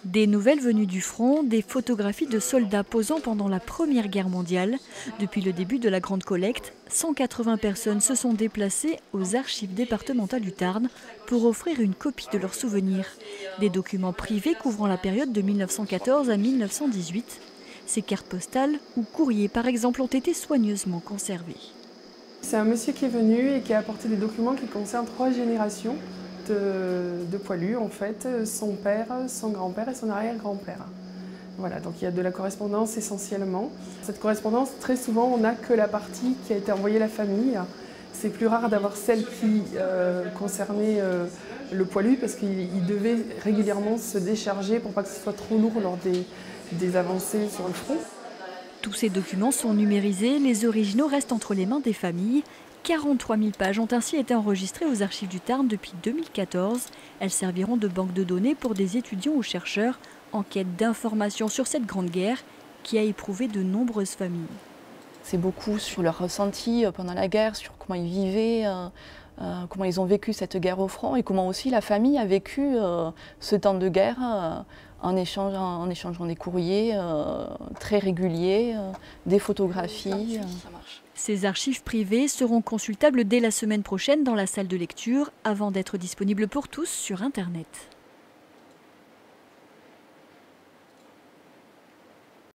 Des nouvelles venues du front, des photographies de soldats posant pendant la Première Guerre mondiale. Depuis le début de la Grande Collecte, 180 personnes se sont déplacées aux archives départementales du Tarn pour offrir une copie de leurs souvenirs. Des documents privés couvrant la période de 1914 à 1918. Ces cartes postales ou courriers, par exemple, ont été soigneusement conservées. C'est un monsieur qui est venu et qui a apporté des documents qui concernent 3 générations de poilus, en fait, son père, son grand-père et son arrière-grand-père. Voilà, donc il y a de la correspondance essentiellement. Cette correspondance, très souvent, on n'a que la partie qui a été envoyée à la famille. C'est plus rare d'avoir celle qui concernait le poilu parce qu'il devait régulièrement se décharger pour pas que ce soit trop lourd lors des avancées sur le front. Tous ces documents sont numérisés, les originaux restent entre les mains des familles. 43 000 pages ont ainsi été enregistrées aux archives du Tarn depuis 2014. Elles serviront de banque de données pour des étudiants ou chercheurs en quête d'informations sur cette grande guerre qui a éprouvé de nombreuses familles. C'est beaucoup sur leur ressenti pendant la guerre, sur comment ils vivaient, comment ils ont vécu cette guerre au front et comment aussi la famille a vécu ce temps de guerre en échangeant des courriers très réguliers, des photographies. Ces archives privées seront consultables dès la semaine prochaine dans la salle de lecture avant d'être disponibles pour tous sur Internet.